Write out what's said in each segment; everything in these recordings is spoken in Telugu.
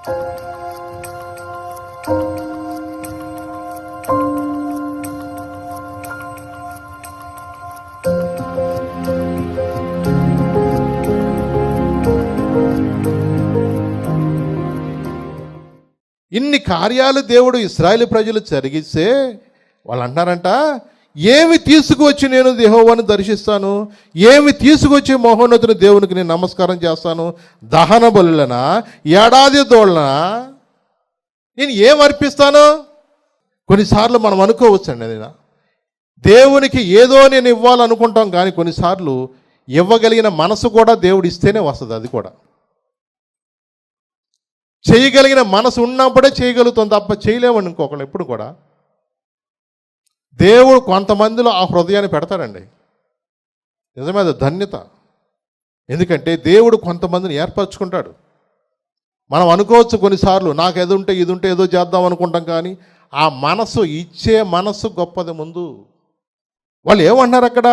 ఇన్ని కార్యాలు దేవుడు ఇశ్రాయేలు ప్రజలు జరిగిస్తే వాళ్ళు అంటున్నారంట, ఏమి తీసుకువచ్చి నేను యెహోవాను దర్శిస్తాను, ఏమి తీసుకొచ్చి మహోన్నతుని దేవునికి నేను నమస్కారం చేస్తాను, దహన బలులనా, ఏడాది దోళ్ళనా, నేను ఏం అర్పిస్తాను? కొన్నిసార్లు మనం అనుకోవచ్చండి, అది దేవునికి ఏదో నేను ఇవ్వాలనుకుంటాం, కానీ కొన్నిసార్లు ఇవ్వగలిగిన మనసు కూడా దేవుడు ఇస్తేనే వస్తుంది. అది కూడా చేయగలిగిన మనసు ఉన్నప్పుడే చేయగలుగుతాం, తప్ప చేయలేమండి ఇంకొకళ్ళు ఎప్పుడు కూడా. దేవుడు కొంతమందిలో ఆ హృదయాన్ని పెడతాడండి. నిజమే, అది ధన్యత. ఎందుకంటే దేవుడు కొంతమందిని ఏర్పరచుకుంటాడు. మనం అనుకోవచ్చు కొన్నిసార్లు, నాకు ఏది ఉంటే ఇది ఉంటే ఏదో చేద్దాం అనుకుంటాం, కానీ ఆ మనసు, ఇచ్చే మనసు గొప్పది. ముందు వాళ్ళు ఏమన్నారు అక్కడ,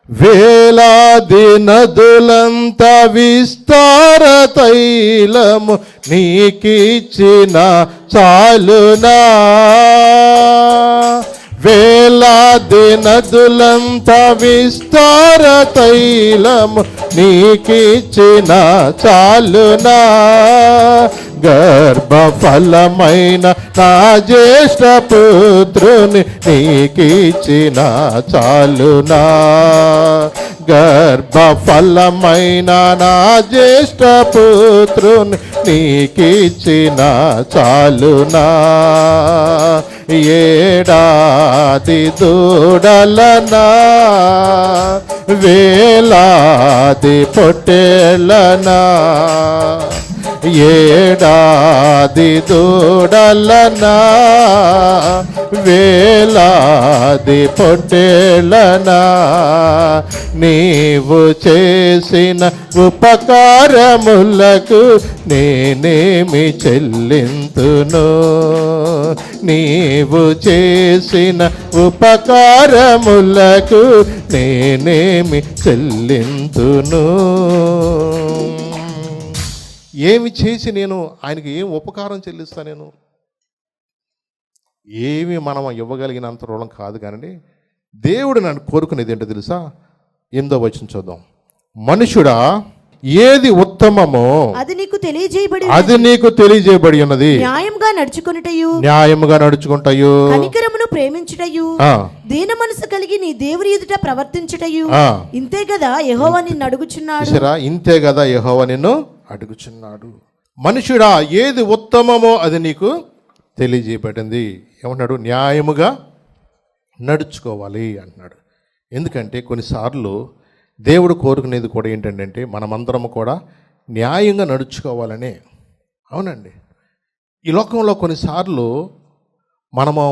వేలాది నదులంత విస్తార తైలము నీకిచ్చిన చాలునా, వేలాది నదులంత విస్తార తైలము నీకిచ్చిన చాలునా, గర్భఫలమైన నా జ్యేష్ఠ పుత్రుని నీకిచ్చిన చాలునా, గర్భఫలమైన నా జ్యేష్ఠ పుత్రుని నీకిచ్చిన చాలునా, ఏడాది దూడలనా, వేలాది పొట్టేళ్ళనా, ఏడాది దూడలనా, వేలాది పొట్టేళ్ళనా, నీవు చేసిన ఉపకారములకు నేనేమి చెల్లింతును, నీవు చేసిన ఉపకారములకు నేనేమి చెల్లింతును. ఏమి చేసి నేను ఆయనకి ఏం ఉపకారం చెల్లిస్తా? నేను ఏమి మనం ఇవ్వగలిగినంత రుణం కాదు, కానీ దేవుడు నన్ను కోరుకునేది ఏంటో తెలుసా? 8వ వచనం చూద్దాం. మనుషుడా, ఏది ఉత్తమమో అది నీకు తెలియజేయబడి ఉన్నది, న్యాయముగా నడుచుకుంటయు, కనికరమును ప్రేమించుటయు, దీన మనసు కలిగి నీ దేవుని ఎదుట ప్రవర్తించుటయు, ఇంతే కదా యెహోవా నిన్ను అడుగుచున్నాడు. ఇంతే కదా యెహోవా నిన్ను అడుగుచున్నాడు. మనుషుడా, ఏది ఉత్తమమో అది నీకు తెలియజేయబడింది. ఏమన్నాడు? న్యాయముగా నడుచుకోవాలి అంటున్నాడు. ఎందుకంటే కొన్నిసార్లు దేవుడు కోరుకునేది కూడా ఏంటంటే మనమందరం కూడా న్యాయంగా నడుచుకోవాలనే. అవునండి, ఈ లోకంలో కొన్నిసార్లు మనము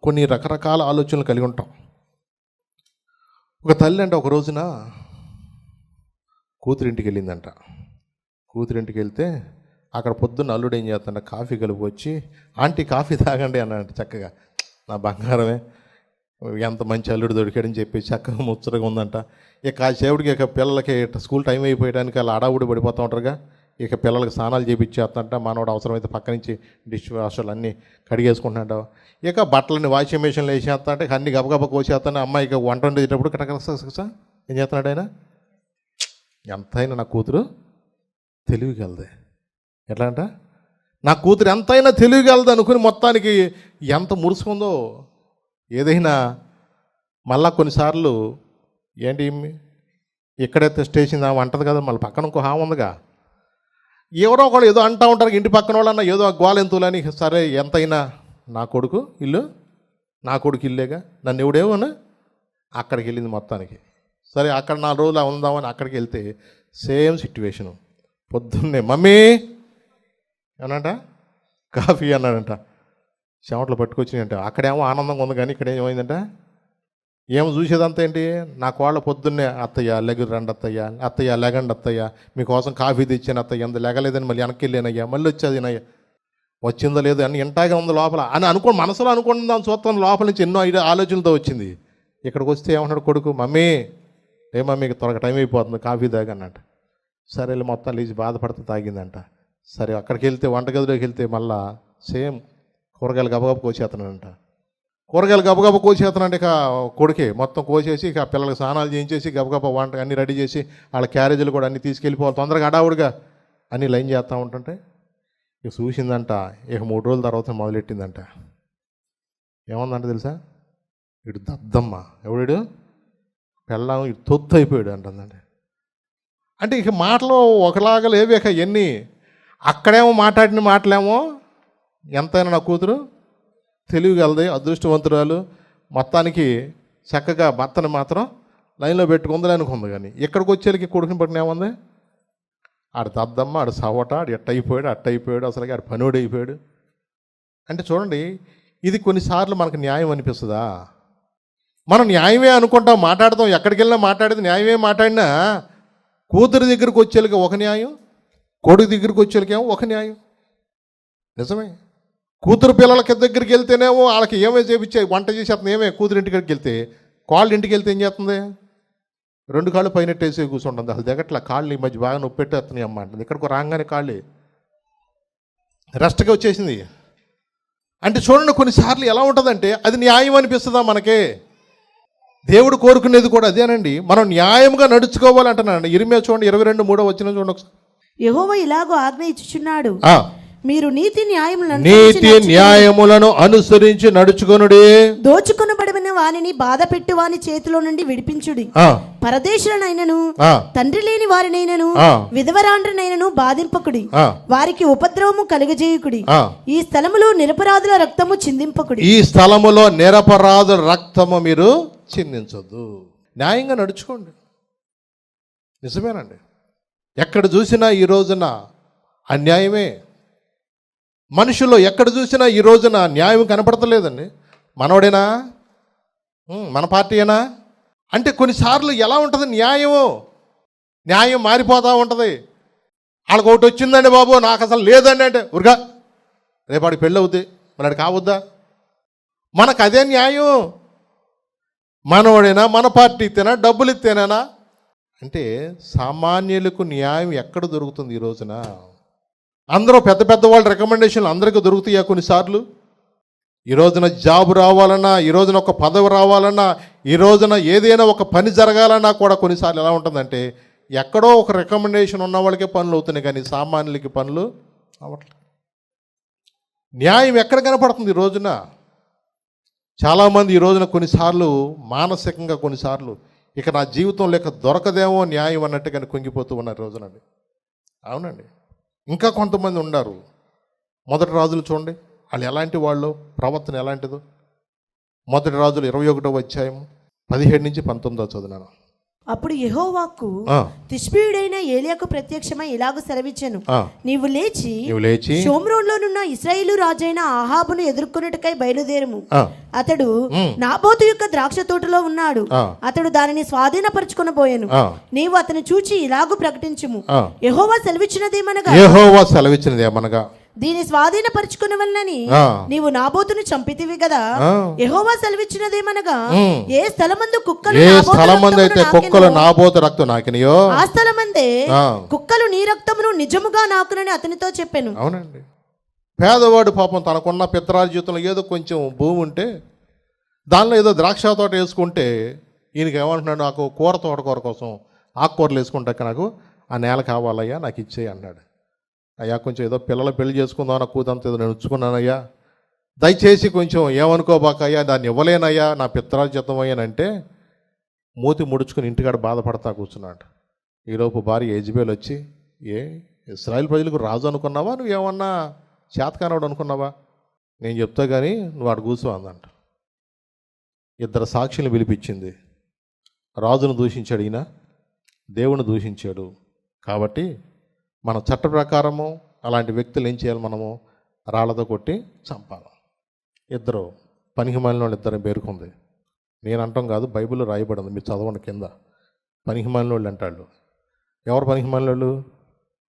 కొన్ని రకరకాల ఆలోచనలు కలిగి ఉంటాం. ఒక తల్లి అంటే ఒక రోజున కూతురింటికి వెళ్ళిందంట. కూతురింటికి వెళ్తే అక్కడ పొద్దున్న అల్లుడు ఏం చేస్తాడంట, కాఫీ కలిపి వచ్చి, ఆంటీ కాఫీ తాగండి అన్నాడంట. చక్కగా, నా బంగారమే, ఎంత మంచి అల్లుడు దొరికాడని చెప్పి చక్కగా ముచ్చటగా ఉందంట. ఇక కాసేపుడికి ఇక పిల్లలకి స్కూల్ టైం అయిపోయడానికి అలా అడావుడి పడిపోతూ ఉంటారుగా. ఇక పిల్లలకి స్నానాలు చేపించేస్తుంట. మనోడు అవసరమైతే పక్క నుంచి డిష్ వాషర్లు అన్నీ కడిగేసుకుంటున్నాడు. ఇక బట్టలని వాషింగ్ మిషన్లో వేసేస్తా అంటే అన్ని గబగబ కోసేస్తాను. అమ్మాయికి వంట వండేటప్పుడు కటకసా ఏం చేస్తున్నాడు ఆయన? ఎంతైనా నా కూతురు తెలివిగలదే. ఎట్లా అంట, నా కూతురు ఎంతైనా తెలివిగలదు అనుకుని మొత్తానికి ఎంత మురుసుకుందో. ఏదైనా మళ్ళా కొన్నిసార్లు ఏంటి, ఎక్కడైతే స్టేషన్ అంటది కదా, మళ్ళీ పక్కన ఇంకో హామ్ ఉందిగా, ఎవరో ఒకళ్ళు ఏదో అంటూ ఉంటారు. ఇంటి పక్కన వాళ్ళన్నా ఏదో గోలెంతులని. సరే, ఎంతైనా నా కొడుకు ఇల్లేగా, నన్ను ఎవడేమోనా అక్కడికి వెళ్ళింది మొత్తానికి. సరే, అక్కడ 4 రోజులు ఉందామని అక్కడికి వెళ్తే సేమ్ సిట్యువేషను. పొద్దున్నే మమ్మీ అనంట కాఫీ అన్నాడంట. చెమటలు పట్టుకొచ్చినాయంట. అక్కడేమో ఆనందంగా ఉంది, కానీ ఇక్కడ ఏమైందంట, ఏమో చూసేదంతా ఏంటి, నా కోళ్ళ పొద్దున్నే అత్తయ్య లెగురు రండి అత్తయ్య లెగండి అత్తయ్య, మీకోసం కాఫీ తెచ్చాను అత్తయ్య, ఎంత లెగలేదని మళ్ళీ వెనక్కి వెళ్ళానయ్యా, మళ్ళీ వచ్చేదినయ్యా, వచ్చిందో లేదు అని ఇంటాగా ఉంది లోపల అని మనసులో అనుకుందాం. చూస్తాను లోపల నుంచి ఎన్నో ఆలోచనలతో వచ్చింది. ఇక్కడికి వస్తే ఏమన్నాడు కొడుకు, మమ్మీ మమ్మీకి త్వరగా టైం అయిపోతుంది కాఫీ తాగన్నట్ట. సరే మొత్తం లేచి బాధపడుతూ తాగిందంట. సరే అక్కడికి వెళ్తే వంటగదిలోకి వెళ్తే మళ్ళా సేమ్ కూరగాయలు గబగబ కోసేస్తున్నాడంట. కూరగాయలు గబగబ కోసేస్తున్నాడు. ఇక కొడుకే మొత్తం కోసేసి ఇక పిల్లలకి స్నానాలు చేయించేసి గబగబ వంట అన్నీ రెడీ చేసి వాళ్ళ క్యారేజీలు కూడా అన్నీ తీసుకెళ్ళిపోవాలి తొందరగా హడావుడిగా అన్నీ లైన్ చేస్తూ ఉంటుంటే ఇక చూసిందంట. ఇక 3 రోజుల తర్వాత మొదలెట్టిందంట. ఏమందంట తెలుసా? ఇటు దద్దమ్మ ఎవడు పెళ్ళాం ఇటు తొత్తు అయిపోయాడు అంటుందండి. అంటే ఇక మాటలు ఒకలాగా లేవు. ఇక ఎన్ని అక్కడేమో మాట్లాడిన మాటలేమో ఎంతైనా నా కూతురు తెలివిగలది, అదృష్టవంతురాలు, మొత్తానికి చక్కగా భర్తను మాత్రం లైన్లో పెట్టుకుందని అనుకుంది. కానీ ఇక్కడికి వచ్చేకి కొడుకుని పట్టిన ఏముంది? ఆడ దద్దమ్మ, ఆడ సవట, ఆడు అట్టయిపోయాడు, అసలు ఆడు పనివాడు అయిపోయాడు. అంటే చూడండి, ఇది కొన్నిసార్లు మనకు న్యాయం అనిపిస్తుందా? మనం న్యాయమే అనుకుంటాం, మాట్లాడతాం, ఎక్కడికి వెళ్ళినా మాట్లాడేది న్యాయమే. మాట్లాడినా కూతురు దగ్గరికి వచ్చేళ్ళకి ఒక న్యాయం, కొడుకు దగ్గరికి వచ్చేళ్ళకేమో ఒక న్యాయం. నిజమే. కూతురు పిల్లలకి దగ్గరికి వెళ్తేనేమో వాళ్ళకి ఏమే చేపించే వంట చేసేస్తుంది. ఏమే కూతురు ఇంటికి వెళ్తే కాళ్ళు ఇంటికి వెళ్తే ఏం చేస్తుంది? 2 కాళ్ళు పైన వేసి కూర్చుంటుంది. అసలు దిగట్లా, కాళ్ళు ఈ మధ్య బాగా నొప్పి పెట్టేస్తున్నాయి అమ్మ అంటుంది. ఇక్కడికి రాగానే కాళ్ళు రెస్ట్గా వచ్చేసింది. అంటే చూడండి, కొన్నిసార్లు ఎలా ఉంటుందంటే అది న్యాయం అనిపిస్తుందా మనకే? దేవుడు కోరుకునేది కూడా అదేనండి, మనం న్యాయంగా నడుచుకోవాలంటున్నాడు. ఇర్మియా చూడండి 22:3 వచ్చిన చూడండి ఒకసారి. యెహోవా ఇలాగో ఆజ్ఞ ఇచ్చుచున్నాడు, మీరు నీతి న్యాయములను అనుసరించి నడుచుకొనుడి. దోచుకొనబడిన వానిని బాధ పెట్టు వాని చేతిలో నుండి విడిపించుడి. పరదేశులనైనను తండ్రి లేని వారినైనను విధవరాండ్రనైనను బాధింపకుడి. వారికి ఉపద్రవము కలుగజేయుకుడి. ఈ స్థలములో నిరపరాధుల రక్తము చిందింపకుడి. ఈ స్థలములో నిరపరాధుల రక్తము మీరు చిందించొద్దు. న్యాయంగా నడుచుకోండి. నిజమేనండి. ఎక్కడ చూసినా ఈ రోజున అన్యాయమే. మనుషుల్లో ఎక్కడ చూసినా ఈ రోజున న్యాయం కనపడతలేదండి. మనోడేనా, మన పార్టీయేనా అంటే కొన్నిసార్లు ఎలా ఉంటుంది న్యాయం మారిపోతూ ఉంటుంది. వాళ్ళకి ఒకటి వచ్చిందండి బాబు, నాకు అసలు లేదండి అంటే ఉరుగా రేపాడికి పెళ్ళి అవుద్ది, మరి కావద్దా? మనకు అదే న్యాయం. మనోడైనా, మన పార్టీ ఇస్తేనా, డబ్బులు ఇస్తేనేనా అంటే సామాన్యులకు న్యాయం ఎక్కడ దొరుకుతుంది ఈ రోజున? అందరూ పెద్ద పెద్ద వాళ్ళ రికమెండేషన్లు అందరికీ దొరుకుతాయా? కొన్నిసార్లు ఈ రోజున జాబ్ రావాలన్నా, ఈ రోజున ఒక పదవి రావాలన్నా, ఈ రోజున ఏదైనా ఒక పని జరగాలన్నా కూడా కొన్నిసార్లు ఎలా ఉంటుందంటే ఎక్కడో ఒక రికమెండేషన్ ఉన్న వాళ్ళకే పనులు అవుతున్నాయి, కానీ సామాన్యులకి పనులు అవ్వట్లేదు. న్యాయం ఎక్కడ కనపడుతుంది ఈ రోజున? చాలామంది ఈ రోజున కొన్నిసార్లు మానసికంగా, కొన్నిసార్లు ఇక నా జీవితం లేక దొరకదేమో న్యాయం అన్నట్టుగా కుంగిపోతూ ఉన్నారు రోజునండి. అవునండి. ఇంకా కొంతమంది ఉన్నారు. మొదటి రాజులు చూడండి, వాళ్ళు ఎలాంటి వాళ్ళు, ప్రవర్తన ఎలాంటిదో. మొదటి రాజులు 21వ అధ్యాయం 17-19 చదివాను. అప్పుడు యెహోవాకు తిష్బీయుడైన ఏలియాకు ప్రత్యక్షమై ఇలాగ సెలవిచ్చెను, నీవు లేచి షోమ్రోన్లోనున్న ఇశ్రాయేలు రాజైన ఆహాబును ఎదుర్కొనుటకై బయలుదేరుము. అతడు నాబోతు యొక్క ద్రాక్ష తోటలో ఉన్నాడు. అతడు దానిని స్వాధీనపరచుకొనబోయెను. నీవు అతని చూచి ఇలాగూ ప్రకటించుము, యెహోవా సెలవిచ్చినదేమనగా దీని స్వాధీనపరచుకునవలనని నీవు నాబోతును చంపితివి కదా. యెహోవా సెలవిచ్చినదేమనగా ఏ స్థలమందు కుక్కలు నాబోతు రక్తం నాకినయో ఆ స్థలమందే కుక్కలు నీ రక్తమును నిజముగా నాకునని అతనితో చెప్పాను. అవునండి. పేదవాడు పాపం తనకున్న పిత్రార్జితంలో ఏదో కొంచెం భూమి ఉంటే దానిలో ఏదో ద్రాక్ష తోట వేసుకుంటే ఈయనకి ఏమంటున్నాడు, నాకు కూర కోసం ఆకుకూరలు వేసుకుంటాక నాకు ఆ నేల కావాలయ్యా, నాకు ఇచ్చేయి అన్నాడు. అయ్యా కొంచెం ఏదో పిల్లలు పెళ్లి చేసుకుందాం, నా కూతంత ఏదో నేను ఉంచుకున్నానయ్యా, దయచేసి కొంచెం ఏమనుకోబాకయ్యా, దాన్ని ఇవ్వలేనయ్యా, నా పిత్రార్జితం అయ్యానంటే మూతి ముడుచుకుని ఇంటికాడ బాధపడతా కూర్చున్నాడు. ఈలోపు భార్య యెజబెల్ వచ్చి, ఇశ్రాయేలు ప్రజలకు రాజు అనుకున్నావా, నువ్వేమన్నా చేతకానవాడు అనుకున్నావా, నేను చెప్తా కానీ నువ్వు ఆడు కూర్చో అందంట. 2 సాక్షులను పిలిపించింది. రాజును దూషించాడు ఈయన, దేవుని దూషించాడు. కాబట్టి మన చట్ట ప్రకారము అలాంటి వ్యక్తులు ఏం చేయాలి, మనము రాళ్లతో కొట్టి చంపాలి. 2 పనికిమాలిన వాళ్ళు 2 పేరుకుంది. నేను అంటాం కాదు, బైబిల్లో రాయబడింది, మీరు చదవండి కింద. పనికిమాలిన వాళ్ళు అంటాడు. ఎవరు పనికిమాలిన వాళ్ళు?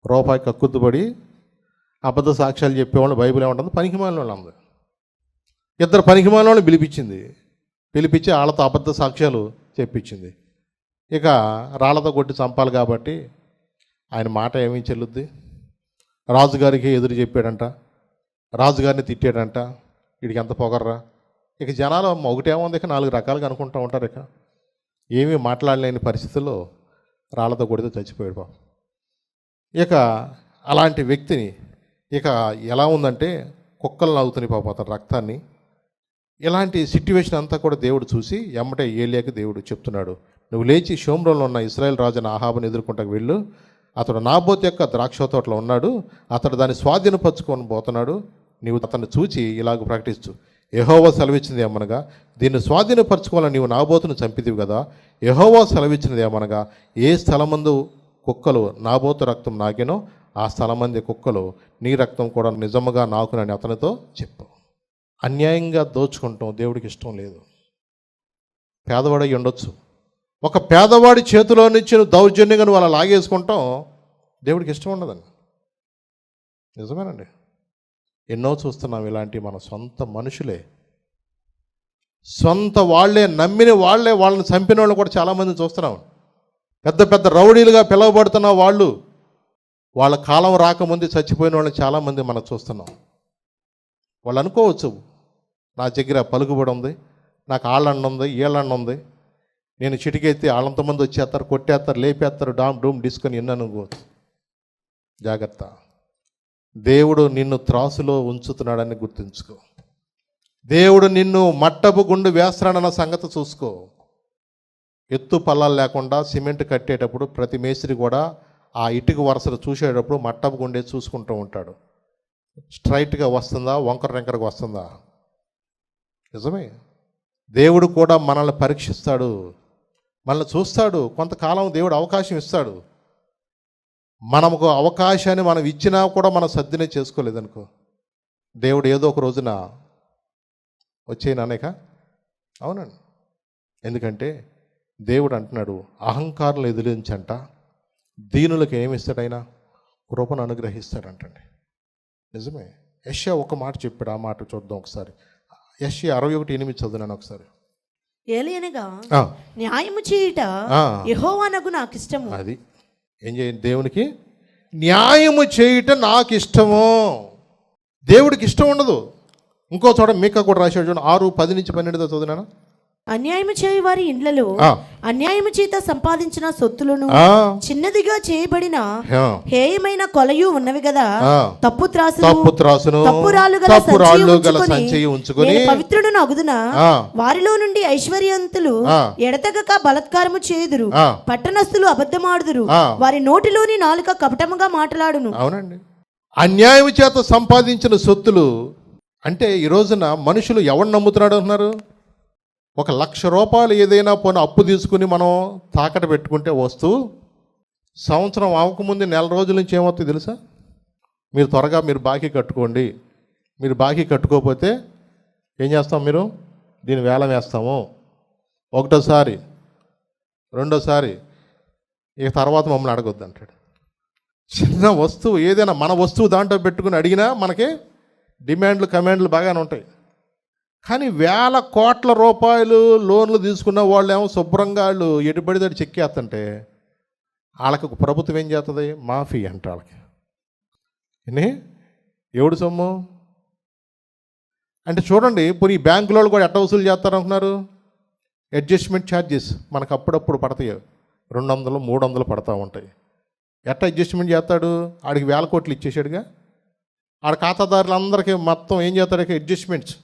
రూపాయి కక్కుతుపడి అబద్ధ సాక్ష్యాలు చెప్పేవాళ్ళు బైబిల్ ఏమంటుంది, పనికిమాలిన వాళ్ళు అంది. 2 పనికిమాలిన వాళ్ళు పిలిపించి వాళ్ళతో అబద్ధ సాక్ష్యాలు చెప్పించింది. ఇక రాళ్లతో కొట్టి చంపాలి కాబట్టి ఆయన మాట ఏమీ చెల్లుద్ది? రాజుగారికి ఎదురు చెప్పాడంట, రాజుగారిని తిట్టాడంట. వీడికి ఎంత పొగర్రా. ఇక జనాలు ఒకటేముంది, ఇక 4 రకాలుగా అనుకుంటూ ఉంటారు. ఇక ఏమీ మాట్లాడలేని పరిస్థితుల్లో రాళ్లతో కొడితే చచ్చిపోయాడు పాపం. ఇక అలాంటి వ్యక్తిని ఇక ఎలా ఉందంటే కుక్కలు లాగుతున్నాయి పాపం అతని రక్తాన్ని. ఇలాంటి సిట్యువేషన్ అంతా కూడా దేవుడు చూసి ఎమ్మటే ఏలియాకి దేవుడు చెప్తున్నాడు, నువ్వు లేచి షోమ్రోన్లో ఉన్న ఇశ్రాయేల్ రాజుని ఆహాబుని ఎదుర్కొంటకు వెళ్ళు. అతడు నాబోతు యొక్క ద్రాక్ష తోటలో ఉన్నాడు, అతడు దాన్ని స్వాధీనపరచుకొని పోతున్నాడు. నీవు అతన్ని చూచి ఇలాగ ప్రకటించు, యెహోవా సెలవిచ్చినది ఏమనగా, దీన్ని స్వాధీనపరచుకోవాలని నీవు నాబోతును చంపితివి కదా. యెహోవా సెలవిచ్చినది ఏమనగా, ఏ స్థలమందు కుక్కలు నాబోతు రక్తం నాగెనో ఆ స్థలమంది కుక్కలు నీ రక్తం కూడా నిజముగా నాకునని అతనితో చెప్పు. అన్యాయంగా దోచుకుంటాం దేవుడికి ఇష్టం లేదు. పేదవాడై ఉండొచ్చు, ఒక పేదవాడి చేతిలో నుంచి నువ్వు దౌర్జన్యంగా నువ్వు అలా లాగేసుకుంటాం దేవుడికి ఇష్టం ఉండదండి. నిజమేనండి. ఎన్నో చూస్తున్నాం ఇలాంటి మన సొంత మనుషులే, సొంత వాళ్ళే నమ్మిన వాళ్ళే వాళ్ళని చంపిన వాళ్ళు కూడా చాలామంది చూస్తున్నాం. పెద్ద పెద్ద రౌడీలుగా పిలువబడుతున్న వాళ్ళు వాళ్ళ కాలం రాకముందు చచ్చిపోయిన వాళ్ళని చాలామంది మనం చూస్తున్నాం. వాళ్ళు అనుకోవచ్చు, నా దగ్గర పలుకుబడి ఉంది, నాకు ఆళ్ళన్న ఉంది, ఈళ్ళన్న ఉంది, నేను చిటికెత్తి వాళ్ళంతమంది వచ్చేస్తారు, కొట్టేస్తారు, లేపేస్తారు, డామ్ డూమ్ డిస్కొని ఎన్ని అనుకోవచ్చు. జాగ్రత్త, దేవుడు నిన్ను త్రాసులో ఉంచుతున్నాడని గుర్తుంచుకో. దేవుడు నిన్ను మట్టపు గుండు వేస్తాడన్న సంగతి చూసుకో. ఎత్తు పల్లాలు లేకుండా సిమెంట్ కట్టేటప్పుడు ప్రతి మేస్త్రి కూడా ఆ ఇటుక వరుసలు చూసేటప్పుడు మట్టపు గుండే చూసుకుంటూ ఉంటాడు. స్ట్రైట్గా వస్తుందా, వంకర రెంకరగా వస్తుందా? నిజమే. దేవుడు కూడా మనల్ని పరీక్షిస్తాడు, మనల్ని చూస్తాడు. కొంతకాలం దేవుడు అవకాశం ఇస్తాడు. మనకు అవకాశాన్ని మనం ఇచ్చినా కూడా మనం సద్దినే చేసుకోలేదనుకో, దేవుడు ఏదో ఒక రోజున వచ్చేయననేక. అవునండి. ఎందుకంటే దేవుడు అంటున్నాడు, అహంకారులు ఎదిరించంట, దీనులకు ఏమిస్తాడైనా కృపను అనుగ్రహిస్తాడంటండి. నిజమే. యెషయా ఒక మాట చెప్పాడు, ఆ మాట చూద్దాం ఒకసారి. యెషయా 61:8 చదువునాను ఒకసారి. ఏలయనగా న్యాయము చేయుట యెహోవానగు నాకు ఇష్టము. అది ఏం చేయండి, దేవునికి న్యాయము చేయుట నాకు ఇష్టము. దేవుడికి ఇష్టం ఉండదు. ఇంకో చోట మీకా కూడా రాశాడు చూడండి, 6:10-12 చదివినాను. అన్యాయము చేయు వారి ఇండ్లలో అన్యాయము చేత సంపాదించిన సొత్తులను చిన్నదిగా చేయబడిన హేయమైన కొలయు ఉన్నవి కదా. తప్పు త్రాసును తప్పురాళ్ళు గల సంచియు ఉంచుకొని పవిత్రుడును అగుదున వారిలో నుండి ఐశ్వర్యవంతులు ఎడతెగక బలాత్కారము చేయుదురు, పట్టణస్థులు అబద్ధమాడుదురు, వారి నోటిలోని నాలుక కపటముగా మాట్లాడును. అవునండి. అన్యాయము చేత సంపాదించిన సొత్తులు అంటే ఈ రోజున మనుషులు ఎవరు నమ్ముతున్నాడు అంటున్నారు? 1,00,000 రూపాయలు ఏదైనా పోనీ అప్పు తీసుకుని మనం తాకట పెట్టుకుంటే వస్తువు సంవత్సరం అవ్వకముందు 4 రోజుల నుంచి ఏమవుతుంది తెలుసా? మీరు త్వరగా బాకీ కట్టుకోండి, మీరు బాకీ కట్టుకోకపోతే ఏం చేస్తాం, మీరు దీన్ని వేలం వేస్తాము, ఒకటోసారి, రెండోసారి, ఇక తర్వాత మమ్మల్ని అడగొద్దు అంటాడు. చిన్న వస్తువు ఏదైనా మన వస్తువు దాంట్లో పెట్టుకుని అడిగినా మనకి డిమాండ్లు కమాండ్లు బాగానే ఉంటాయి. కానీ 1,000 కోట్ల రూపాయలు లోన్లు తీసుకున్న వాళ్ళు ఏమో శుభ్రంగా వాళ్ళు ఎటుబడిదాడు చెక్కేస్తుంటే వాళ్ళకు ప్రభుత్వం ఏం చేస్తుంది? మాఫీ అంట వాళ్ళకి. ఎవడు సొమ్ము అంటే చూడండి. పోనీ బ్యాంకులో కూడా ఎట్ట వసూలు చేస్తారనుకున్నారు? అడ్జస్ట్మెంట్ ఛార్జెస్ మనకు అప్పుడప్పుడు పడతాయి, 200, 300 పడతా ఉంటాయి. ఎట్ట అడ్జస్ట్మెంట్ చేస్తాడు? ఆడికి 1,000 కోట్లు ఇచ్చేసాడుగా, ఆడ ఖాతాదారులందరికీ మొత్తం ఏం చేస్తాడు? అడ్జస్ట్మెంట్స్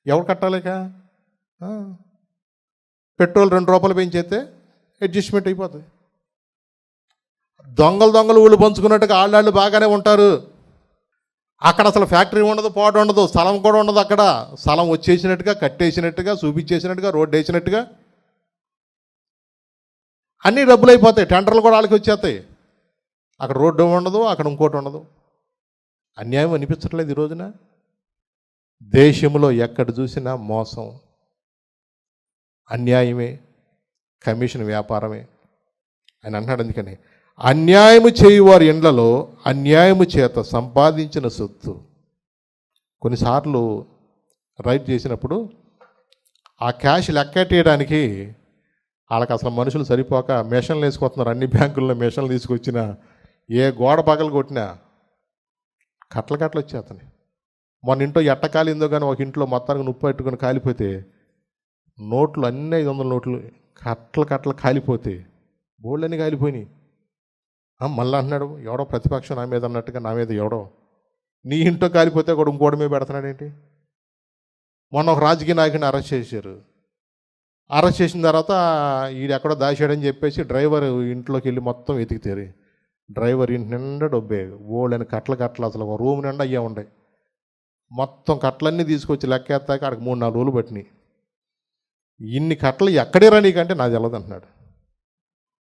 ఎవరు కట్టాలిక? పెట్రోల్ 2 రూపాయలు పెంచేస్తే అడ్జస్ట్మెంట్ అయిపోతుంది. దొంగలు ఊళ్ళు పంచుకున్నట్టుగా ఆళ్ళు బాగానే ఉంటారు. అక్కడ అసలు ఫ్యాక్టరీ ఉండదు, పాటు ఉండదు, స్థలం కూడా ఉండదు. అక్కడ స్థలం వచ్చేసినట్టుగా, కట్టేసినట్టుగా, చూపించేసినట్టుగా, రోడ్డు వేసినట్టుగా అన్నీ డబ్బులు అయిపోతాయి. టెండర్లు కూడా వాళ్ళకి వచ్చేస్తాయి. అక్కడ రోడ్డు ఉండదు, అక్కడ ఇంకోటి ఉండదు. అన్యాయం అనిపించట్లేదు ఈ రోజున? దేశంలో ఎక్కడ చూసినా మోసం, అన్యాయమే, కమిషన్ వ్యాపారమే. ఆయన అంటున్నాడు, అందుకని అన్యాయము చేయువారి ఇండ్లలో అన్యాయము చేత సంపాదించిన సొత్తు. కొన్నిసార్లు రైట్ చేసినప్పుడు ఆ క్యాష్ లెక్కెట్టేయడానికి వాళ్ళకి అసలు మనుషులు సరిపోక మెషన్లు వేసుకొస్తున్నారు. అన్ని బ్యాంకుల్లో మెషన్లు తీసుకొచ్చిన ఏ గోడ పగలు కొట్టినా కట్టలు కట్టలు వచ్చేస్తాయి. మొన్న ఇంట్లో ఎట్ట కాలిందో కానీ ఒక ఇంట్లో మొత్తానికి నొప్పి పెట్టుకుని కాలిపోతే నోట్లు అన్నీ 500 నోట్లు కట్టలు కట్టలు కాలిపోతే బోళ్ళన్నీ కాలిపోయినాయి. మళ్ళీ అంటున్నాడు ఎవడో ప్రతిపక్షం నా మీద అన్నట్టుగా నా మీద ఎవడో నీ ఇంట్లో కాలిపోతే కూడా ఇంకోటి మీద పెడుతున్నాడు ఏంటి? మొన్న ఒక రాజకీయ నాయకుడిని అరెస్ట్ చేశారు. అరెస్ట్ చేసిన తర్వాత ఎక్కడో దాచాడని చెప్పేసి డ్రైవర్ ఇంట్లోకి వెళ్ళి మొత్తం వెతికితారు. డ్రైవర్ ఇంటి నిండా డబ్బే ఓళ్ళని కట్టలు కట్టలు అసలు ఒక రూమ్ నిండా అయ్యా ఉండే. మొత్తం కట్టలన్నీ తీసుకొచ్చి లెక్కేస్తాక అక్కడికి 3-4 రోజులు పట్టినాయి. ఇన్ని కట్టలు ఎక్కడేరా నీకంటే నాది వెళ్ళదు అంటున్నాడు.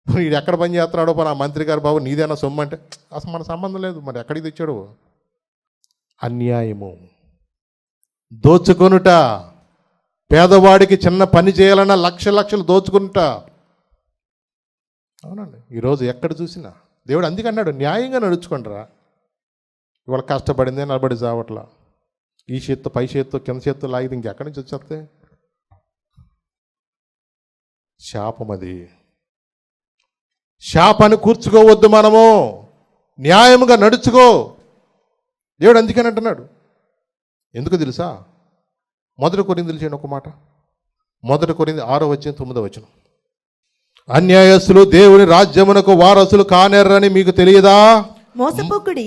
వీడు ఎక్కడ పని చేస్తున్నాడో పని ఆ మంత్రి గారు బాబు నీదేనా సొమ్ము అంటే అసలు మన సంబంధం లేదు, మరి ఎక్కడికి తెచ్చాడు? అన్యాయము, దోచుకొనుట, పేదవాడికి చిన్న పని చేయాలన్నా లక్షలు దోచుకుంటా. అవునండి, ఈరోజు ఎక్కడ చూసినా దేవుడు అందుకే అన్నాడు న్యాయంగా నడుచుకుంటారా. ఇవాళ కష్టపడిందే నిలబడి చావట్లా, ఈ చేత్తో పై చేత్తో కింద చేత్తో లాగితే ఇంకెక్కడి నుంచి వచ్చేస్తే శాపం. అది శాపాన్ని కూర్చుకోవద్దు, మనము న్యాయముగా నడుచుకో. దేవుడు అందుకని అంటున్నాడు. ఎందుకు తెలుసా? 1 కొరింథీయులకు చేయండి ఒక మాట. 1 కొరింథీయులు 6:9. అన్యాయస్తులు దేవుని రాజ్యమునకు వారసులు కానేరని మీకు తెలియదా? మోసపోకుడి,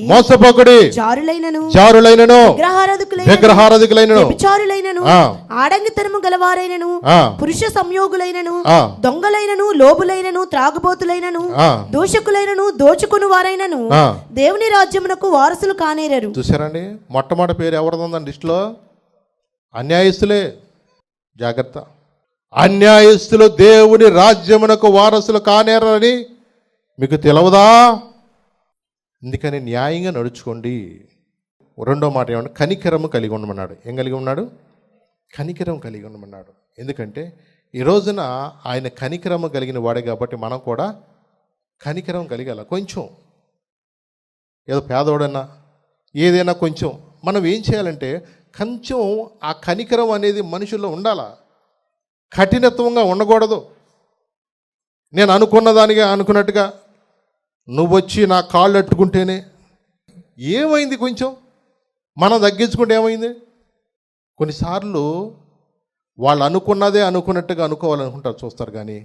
జారులైనను, విగ్రహారాధికులైనను, ఆడంగితనము గలవారైనను, పురుష సంయోగులైనను, దొంగలైనను, లోబులైనను, త్రాగుబోతులైనను, దోషకులైనను, దోచుకుని వారైనను దేవుని రాజ్యమునకు వారసులు కానేరరు. చూసారండి, మొట్టమొదటి పేరు ఎవరిదండి లిస్టులో? అన్యాయస్తులే. జాగ్రత్త, అన్యాయస్తులు దేవుని రాజ్యమునకు వారసులు కానేరని మీకు తెలవదా? అందుకని న్యాయంగా నడుచుకోండి. 2వ మాట ఏమన్నా? కనికరము కలిగి ఉండమన్నాడు. ఏం కలిగి ఉన్నాడు? కనికరం కలిగి ఉండమన్నాడు. ఎందుకంటే ఈ రోజున ఆయన కనికరము కలిగిన వాడే కాబట్టి మనం కూడా కనికరం కలిగాల. కొంచెం ఏదో పేదోడన్నా ఏదైనా కొంచెం మనం ఏం చేయాలంటే కొంచెం ఆ కనికరం అనేది మనుషుల్లో ఉండాలా. కఠినత్వంగా ఉండకూడదు. నేను అనుకున్న దానిగా అనుకున్నట్టుగా నువ్వు వచ్చి నా కాళ్ళు అట్టుకుంటేనే ఏమైంది, కొంచెం మనం తగ్గించుకుంటే ఏమైంది? కొన్నిసార్లు వాళ్ళు అనుకున్నదే అనుకున్నట్టుగా అనుకోవాలనుకుంటారు, చూస్తారు. కానీ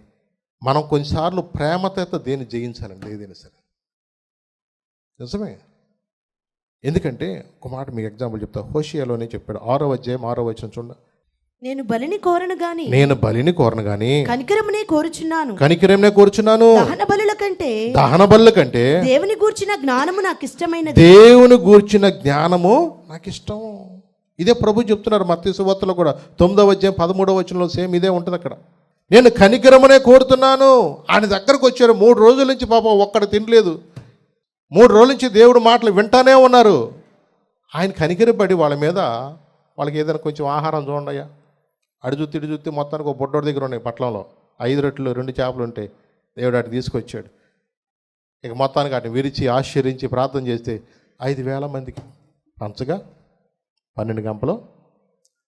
మనం కొన్నిసార్లు ప్రేమతో దేన్ని జయించాలండి, ఏదైనా సరే. నిజమే. ఎందుకంటే ఒక మాట మీకు ఎగ్జాంపుల్ చెప్తా. హోషేయలోనే చెప్పాడు 6వ అధ్యాయం 6వ వచనం చూడండి. నేను బలిని కోరను గాని కనికరమునే కోరుచున్నాను. దహన బలుల కంటే దేవుని గూర్చిన జ్ఞానము నాకు ఇష్టం. ఇదే ప్రభు చెప్తున్నారు మత్తయి సువార్తలో కూడా 9వ అధ్యాయం 13వ వచనంలో సేమ్ ఇదే ఉంటుంది అక్కడ. నేను కనికరమునే కోరుతున్నాను. ఆయన దగ్గరకు వచ్చారు 3 రోజుల నుంచి, పాపం ఒక్కడ తినలేదు. 3 రోజుల నుంచి దేవుడు మాటలు వింటానే ఉన్నారు. ఆయన కనికరపడి వాళ్ళ మీద, వాళ్ళకి ఏదైనా కొంచెం ఆహారం చూడండియా, ఇటు చూస్తే మొత్తానికి ఒక బొడ్డోడి దగ్గర ఉన్నాయి పట్లంలో 5 రొట్టెలు 2 చేపలు ఉంటాయి. దేవుడు అటు తీసుకొచ్చాడు. ఇక మొత్తానికి అటు విరిచి ఆశ్చర్యించి ప్రార్థన చేస్తే 5,000 మందికి పంచగా 12 గంపలు.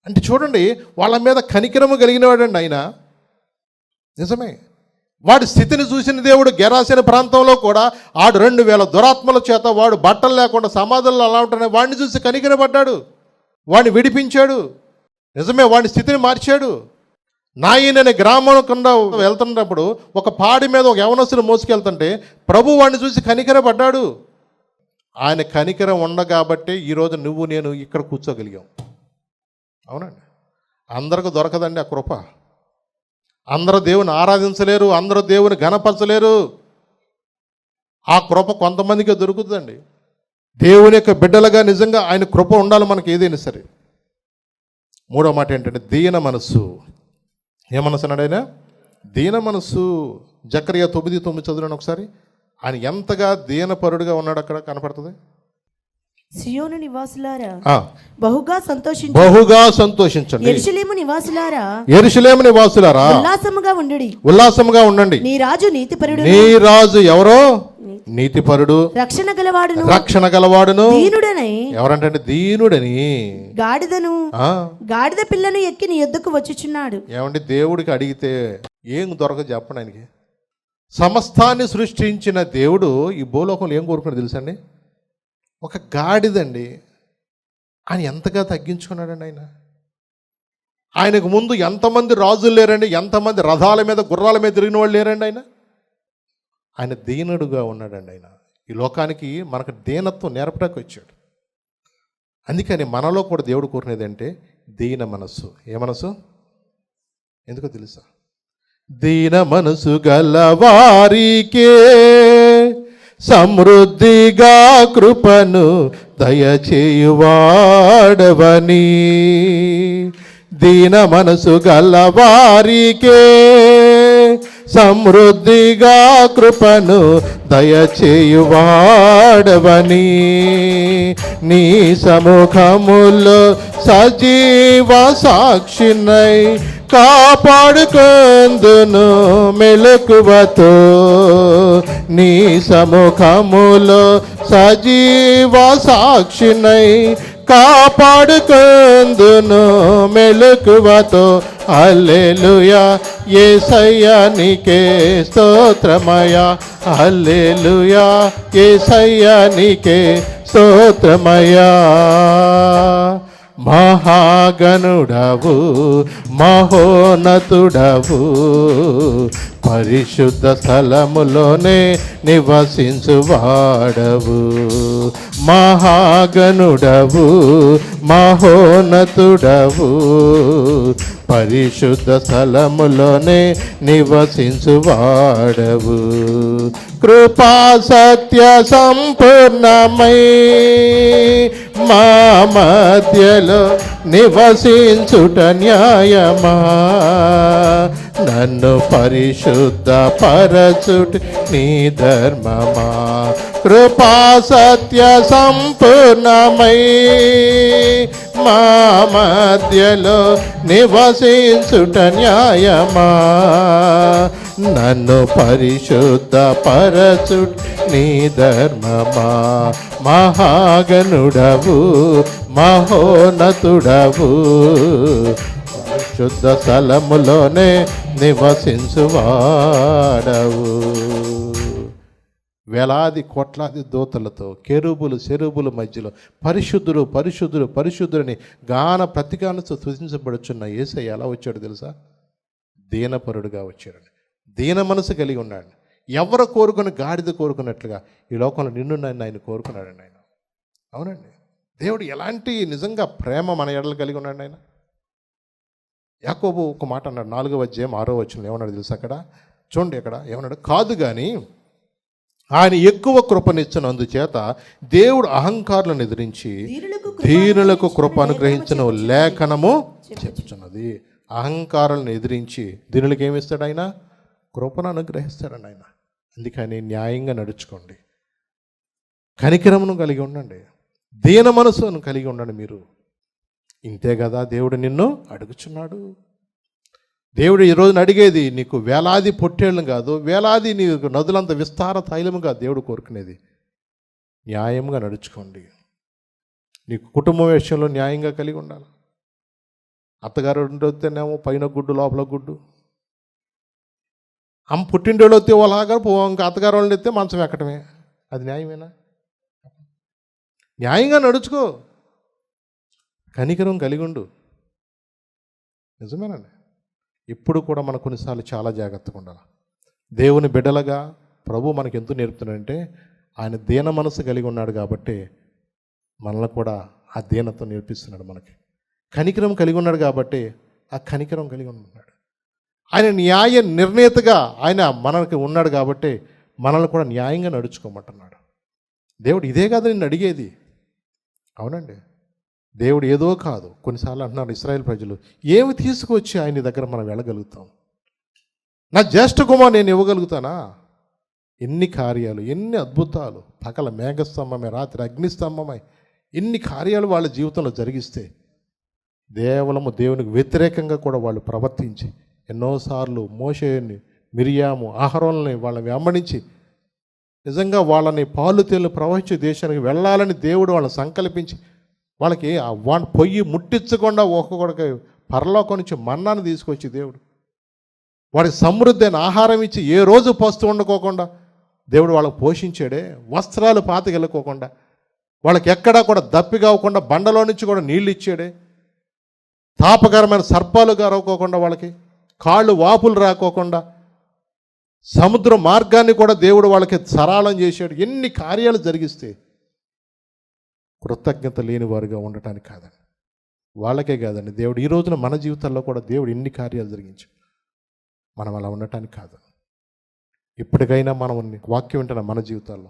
అంటే చూడండి, వాళ్ళ మీద కనికరము కలిగిన వాడండి ఆయన. నిజమే. వాడి స్థితిని చూసిన దేవుడు గెరాసిన ప్రాంతంలో కూడా ఆడు 2,000 దురాత్మల చేత వాడు బట్టలు లేకుండా సమాధుల్లో అలా ఉంటున్నాయి. వాడిని చూసి కనికరపడ్డాడు, వాడిని విడిపించాడు. నిజమే, వాడి స్థితిని మార్చాడు. నాయన అనే గ్రామం కింద వెళ్తున్నప్పుడు ఒక పాడి మీద ఒక యవనస్తుని మోసుకెళ్తుంటే ప్రభు వాడిని చూసి కనికరపడ్డాడు. ఆయన కనికరం ఉండగాబట్టే ఈరోజు నువ్వు నేను ఇక్కడ కూర్చోగలిగాం. అవునండి, అందరికి దొరకదండి ఆ కృప. అందరూ దేవుని ఆరాధించలేరు, అందరూ దేవుని ఘనపరచలేరు. ఆ కృప కొంతమందికే దొరుకుతుందండి. దేవుని యొక్క బిడ్డలుగా నిజంగా ఆయన కృప ఉండాలి మనకి ఏదైనా సరే. 3వ మాట ఏంటంటే దీన మనస్సు. ఏ మనసు అన్నాడు ఆయన? దీన మనస్సు. జకర్యా 9:9 చదువును ఒకసారి. ఆయన ఎంతగా దీనపరుడుగా ఉన్నాడు అక్కడ కనపడుతుంది. సియోను నివాసులారా బహుగా సంతోషించండి. యెరూషలేము నివాసులారా ఉల్లాసముగా ఉండండి. నీ రాజు ఎవరో? నీతిపరుడు, రక్షణ గలవాడును. ఎవరంటే దీనుడని. గాడిద పిల్లను ఎక్కి నీ యొద్దకు వచ్చుచున్నాడు. ఏమండి, దేవుడికి అడిగితే ఏం దొరకదు చెప్పండి ఆయనకి. సమస్తాన్ని సృష్టించిన దేవుడు ఈ భూలోకంలో ఏం కోరుకున్నాడు తెలుసండి? ఒక గాడిదండి. ఆయన ఎంతగా తగ్గించుకున్నాడండి ఆయన. ఆయనకు ముందు ఎంతమంది రాజులు లేరండి, ఎంతమంది రథాల మీద గుర్రాల మీద తిరిగిన వాళ్ళు లేరండి. ఆయన దీనుడుగా ఉన్నాడండి. ఆయన ఈ లోకానికి మనకు దీనత్వం నేర్పడానికి వచ్చాడు. అందుకని మనలో కూడా దేవుడు కోరినది అంటే దీన మనస్సు. ఏ మనసు? ఎందుకో తెలుసా? దీన మనసు గలవారికే సమృద్ధిగా కృపను దయచేయువాడవని. దీన మనసు గలవారికే సమృద్ధిగా కృపను దయచేయువాడవని. నీ సముఖములో సజీవ సాక్షినై కాపాడుకొందును మెలకువతో. నీ సముఖములో సజీవ సాక్షినై కాపాడుకొందును మెలకువతో. హల్లెలూయా యేసయ్యా నీకే స్తోత్రమయ్యా. హల్లెలూయా యేసయ్యా నీకే స్తోత్రమయ్యా. మహాగణుడవు మహోన్నతుడవు పరిశుద్ధ స్థలములోనే నివసించువాడవు. మహాగణుడవు మహోన్నతుడవు పరిశుద్ధ స్థలములోనే నివసించువాడవు. కృపా సత్య సంపూర్ణమై మా మధ్యలో నివసించుట న్యాయమా. నన్ను పరిశుద్ధ పరచుట నీ ధర్మమా. కృపా సత్య సంపూర్ణమై మా మధ్యలో నివసించుట న్యాయమా. నన్ను పరిశుద్ధ పరచుట నీ ధర్మమా. మహాగణుడవు మహోన్నతుడవు శుద్ధ స్థలములోనే నివసించువాడవు. వేలాది కోట్లాది దూతలతో కెరూబులు శెరూబుల మధ్యలో పరిశుద్ధుడు పరిశుద్ధుడు పరిశుద్ధుడిని గాన ప్రతిగానతో స్తుతించబడుచున్న యేసయ్య ఎలా వచ్చాడు తెలుసా? దీనపరుడుగా వచ్చాడు. దీన మనసు కలిగి ఉన్నాడు. ఎవరు కోరుకుని గాడిద కోరుకున్నట్లుగా ఈ లోకంలో నిన్ను నన్ను ఆయన కోరుకున్నాడండి ఆయన. అవునండి, దేవుడు ఎలాంటి నిజంగా ప్రేమ మన ఎడలు కలిగి ఉన్నాడు ఆయన. యాకోబు ఒక మాట అన్నాడు, 4వ అధ్యాయం 6వ వచనంలో ఏమన్నాడు తెలుసా? అక్కడ చూడండి, అక్కడ ఏమన్నాడు? కాదు కానీ ఆయన ఎక్కువ కృపనిచ్చినందుచేత దేవుడు అహంకారులను ఎదిరించి దీనులకు కృప అనుగ్రహించిన లేఖనము చెప్పుచున్నది. అహంకారాలను ఎదిరించి దీనులకు ఏమిస్తాడు ఆయన? కృపను అనుగ్రహిస్తాడు ఆయన. అందుకని న్యాయంగా నడుచుకోండి, కనికరమును కలిగి ఉండండి, దీన మనసును కలిగి ఉండండి. మీరు ఇంతే కదా దేవుడు నిన్ను అడుగుచున్నాడు. దేవుడు ఈరోజున అడిగేది నీకు వేలాది పొట్టేళ్ళను కాదు, వేలాది నీకు నదులంత విస్తార తైలముగా దేవుడు కోరుకునేది న్యాయంగా నడుచుకోండి. నీకు కుటుంబం విషయంలో న్యాయంగా కలిగి ఉండాలి. అత్తగారు వస్తేనేమో పైన గుడ్డు లోపల గుడ్డు, పుట్టిండోళ్ళు వస్తే వాళ్ళగా ఇంకా అత్తగారు వాళ్ళని ఎత్తే మంచం ఎక్కడమే. అది న్యాయమేనా? న్యాయంగా నడుచుకో, కనికరం కలిగి ఉండు. నిజమేనండి. ఇప్పుడు కూడా మనం కొన్నిసార్లు చాలా జాగ్రత్తగా ఉండాలి. దేవుని బిడ్డలుగా ప్రభు మనకి ఎందుకు నేర్పుతున్నాడంటే ఆయన దీన మనసు కలిగి ఉన్నాడు కాబట్టి మనల్ని కూడా ఆ దీనత నేర్పిస్తున్నాడు. మనకి కనికరం కలిగి ఉన్నాడు కాబట్టి ఆ కనికరం కలిగి ఉన్నాడు. ఆయన న్యాయ నిర్ణేతగా ఆయన మనకి ఉన్నాడు కాబట్టి మనల్ని కూడా న్యాయంగా నడుచుకోమంటున్నాడు. దేవుడు ఇదే కాదు నిన్ను అడిగేది. అవునండి, దేవుడు ఏదో కాదు. కొన్నిసార్లు అంటున్నారు ఇశ్రాయేల్ ప్రజలు, ఏమి తీసుకువచ్చి ఆయన దగ్గర మనం వెళ్ళగలుగుతాం? నా జ్యేష్ఠ కుమార్ నేను ఇవ్వగలుగుతానా? ఎన్ని కార్యాలు, ఎన్ని అద్భుతాలు, పగల మేఘస్తంభమై రాత్రి అగ్నిస్తంభమై ఎన్ని కార్యాలు వాళ్ళ జీవితంలో జరిగిస్తే కేవలము దేవునికి వ్యతిరేకంగా కూడా వాళ్ళు ప్రవర్తించి ఎన్నోసార్లు మోషేని, మిరియాము, అహరోన్లని వాళ్ళని వెంబడించి నిజంగా వాళ్ళని పాలు తేలు ప్రవహించే దేశానికి వెళ్ళాలని దేవుడు వాళ్ళని సంకల్పించి వాళ్ళకి ఆ పొయ్యి ముట్టించకుండా ఒక్కొక్కడికి పరలోకం నుంచి మన్నాను తీసుకొచ్చి దేవుడు వాడికి సమృద్ధి అయిన ఆహారం ఇచ్చి ఏ రోజు పస్తు వండుకోకుండా దేవుడు వాళ్ళకి పోషించాడే. వస్త్రాలు పాతకెళ్ళకోకుండా వాళ్ళకి ఎక్కడా కూడా దప్పి కావకుండా బండలో నుంచి కూడా నీళ్ళు ఇచ్చాడే. తాపకరమైన సర్పాలు గారకోకుండా, వాళ్ళకి కాళ్ళు వాపులు రాకోకుండా సముద్ర మార్గాన్ని కూడా దేవుడు వాళ్ళకి సరళం చేశాడు. ఎన్ని కార్యాలు జరిగిస్తే కృతజ్ఞత లేని వారుగా ఉండటానికి కాదండి, వాళ్ళకే కాదండి, దేవుడు ఈ రోజున మన జీవితాల్లో కూడా దేవుడు ఎన్ని కార్యాలు జరిగించాడు. మనం అలా ఉండటానికి కాదు. ఇప్పటికైనా మనం వాక్యం వింటున్న మన జీవితాల్లో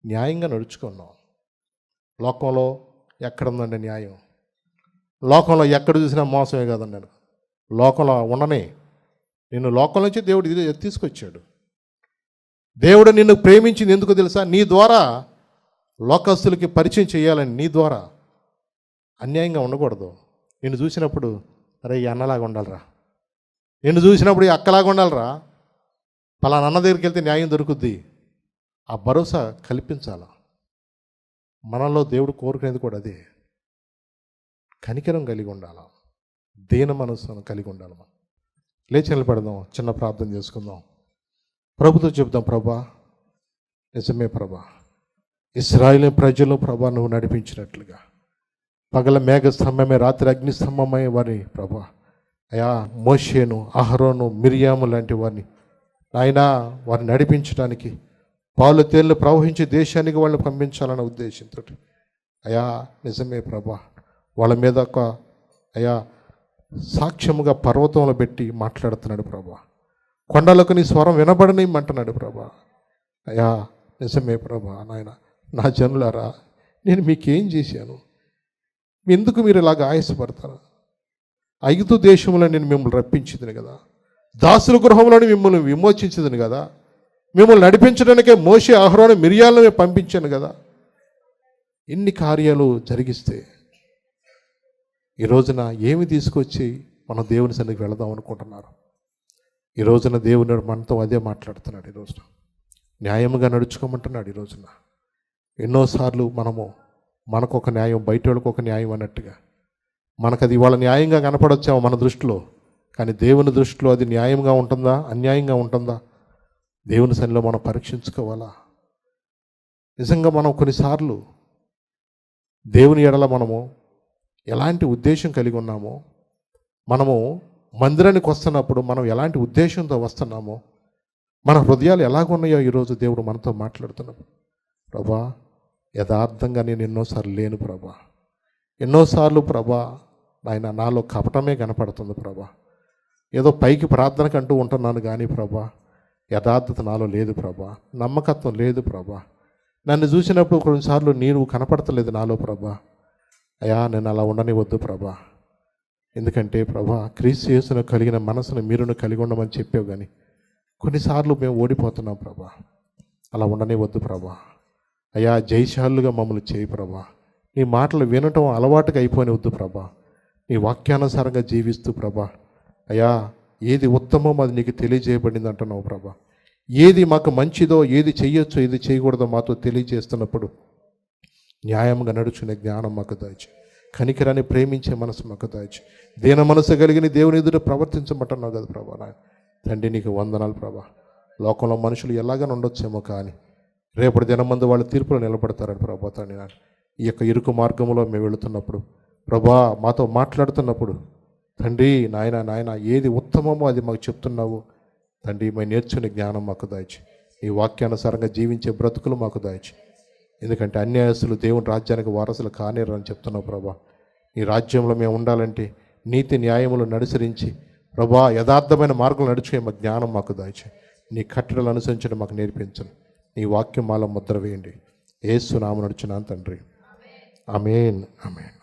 న్యాయంగా నడుచుకున్నాం. లోకంలో ఎక్కడుందండి న్యాయం? లోకంలో ఎక్కడ చూసినా మోసమే కాదండి. లోకంలో ఉండనే నిన్ను లోకం నుంచి దేవుడు ఇది తీసుకొచ్చాడు. దేవుడు నిన్ను ప్రేమించింది ఎందుకు తెలుసా? నీ ద్వారా లోకస్తులకి పరిచయం చేయాలని. నీ ద్వారా అన్యాయంగా ఉండకూడదు. నిన్ను చూసినప్పుడు అరే ఈ అన్నలాగా ఉండాలిరా, నిన్ను చూసినప్పుడు ఈ అక్కలాగా ఉండాలిరా, పలానా అన్న దగ్గరికి వెళ్తే న్యాయం దొరుకుద్ది. ఆ భరోసా కల్పించాల. మనలో దేవుడు కోరుకునేది కూడా అదే. కనికరం కలిగి ఉండాలి, దీన మనస్సును కలిగి ఉండాలి. మనం లేచి నిలబడదాం, చిన్న ప్రార్థన చేసుకుందాం, ప్రభుతో చెప్దాం. ప్రభా, నిజమే ప్రభా, ఇశ్రాయేలు ప్రజలు ప్రభా నువ్వు నడిపించినట్లుగా పగల మేఘస్తంభమే రాత్రి అగ్నిస్తంభమై వారి ప్రభా అయా మోషేను, అహరోను, మిరియాము లాంటి వారిని నాయనా వారిని నడిపించడానికి పాలు తేళ్లు ప్రవహించి దేశానికి వాళ్ళని పంపించాలన్న ఉద్దేశంతో అయా నిజమే ప్రభా వాళ్ళ మీద ఒక అయా సాక్ష్యముగా పర్వతంలో పెట్టి మాట్లాడుతున్నాడు ప్రభా. కొండలకు నీ స్వరం వినబడనిమ్మంటున్నాడు ప్రభా. అయా నిజమే ప్రభా. నాయన నా జనులారా, నేను మీకేం చేశాను? ఎందుకు మీరు ఇలాగ ఆయాసపడతారు? ఐగుప్తు దేశంలో నేను మిమ్మల్ని రప్పించింది కదా, దాసుల గృహంలోని మిమ్మల్ని విమోచించింది కదా, మిమ్మల్ని నడిపించడానికే మోషే, అహరోను, మిరియాలను పంపించాను కదా. ఇన్ని కార్యాలు జరిగిస్తే ఈ రోజున ఏమి తీసుకొచ్చి మనం దేవుని సన్నిధికి వెళదాం అనుకుంటున్నారు? ఈ రోజున దేవుని మనతో అదే మాట్లాడుతున్నాడు. ఈ రోజున న్యాయముగా నడుచుకోమంటున్నాడు. ఈ రోజున ఎన్నోసార్లు మనకు ఒక న్యాయం, బయట వాళ్ళకు ఒక న్యాయం అన్నట్టుగా మనకు అది ఇవాళ న్యాయంగా కనపడొచ్చాము మన దృష్టిలో, కానీ దేవుని దృష్టిలో అది న్యాయంగా ఉంటుందా, అన్యాయంగా ఉంటుందా? దేవుని సన్నిధిలో మనం పరీక్షించుకోవాలా. నిజంగా మనం కొన్నిసార్లు దేవుని ఎడల మనము ఎలాంటి ఉద్దేశం కలిగి ఉన్నామో, మనము మందిరానికి వస్తున్నప్పుడు మనం ఎలాంటి ఉద్దేశంతో వస్తున్నామో, మన హృదయాలు ఎలాగున్నాయో ఈరోజు దేవుడు మనతో మాట్లాడుతున్నాడు. ప్రభా, యథార్థంగా నేను ఎన్నోసార్లు లేను ప్రభా, ఎన్నోసార్లు ప్రభా నాయన నాలో కపటమే కనపడుతుంది ప్రభా. ఏదో పైకి ప్రార్థనకంటూ ఉంటున్నాను కానీ ప్రభా యథార్థత నాలో లేదు ప్రభా, నమ్మకత్వం లేదు ప్రభా. నన్ను చూసినప్పుడు కొన్నిసార్లు నీవు కనపడతలేదు నాలో ప్రభా. అయ్యా నేను అలా ఉండనివద్దు ప్రభా. ఎందుకంటే ప్రభా క్రీస్తు యేసును కలిగిన మనసును మీరును కలిగి ఉండమని చెప్పావు, కానీ కొన్నిసార్లు మేము ఓడిపోతున్నాం ప్రభా. అలా ఉండనివద్దు ప్రభా. అయ్యా జయశాలుగా మమ్మల్ని చేయి ప్రభా. నీ మాటలు వినటం అలవాటుగా అయిపోనివద్దు ప్రభా. నీ వాక్యానుసారంగా జీవిస్తూ ప్రభా అయ్యా ఏది ఉత్తమం అది నీకు తెలియజేయబడింది అంటున్నావు ప్రభా. ఏది మాకు మంచిదో, ఏది చెయ్యొచ్చో, ఏది చేయకూడదో మాతో తెలియజేస్తున్నప్పుడు న్యాయంగా నడుచుకునే జ్ఞానం మాకు దాచి, కనికరాన్ని ప్రేమించే మనసు మాకు దాచి, దీన మనసు కలిగిన దేవుని ఎదుట ప్రవర్తించమంటున్నావు కదా ప్రభా. తండ్రి నీకు వందనాలు ప్రభా. లోకంలో మనుషులు ఎలాగైనా ఉండొచ్చేమో, కానీ రేపటి దినమందు వాళ్ళ తీర్పులో నిలబడతారని ప్రభా. తండ్రి ఈ యొక్క ఇరుకు మార్గంలో మేము వెళుతున్నప్పుడు ప్రభా మాతో మాట్లాడుతున్నప్పుడు తండ్రి నాయన ఏది ఉత్తమమో అది మాకు చెప్తున్నావు తండ్రి. మేము నేర్చుకునే జ్ఞానం మాకు దాచి, ఈ వాక్యానుసారంగా జీవించే బ్రతుకులు మాకు దాచి. ఎందుకంటే అన్యాయస్తులు దేవుని రాజ్యానికి వారసులు కానేరని చెప్తున్నావు ప్రభా. ఈ రాజ్యంలో మేము ఉండాలంటే నీతి న్యాయములు అనుసరించి ప్రభా యథార్థమైన మార్గంలో నడుచుకునే మా జ్ఞానం మాకు దాచి, నీ కట్టడలు అనుసరించడం మాకు నేర్పించండి. నీ వాక్యం మాలో ముద్ర వేయండి. యేసు నామమున నడుచున్నాను తండ్రి. ఆమేన్, ఆమేన్.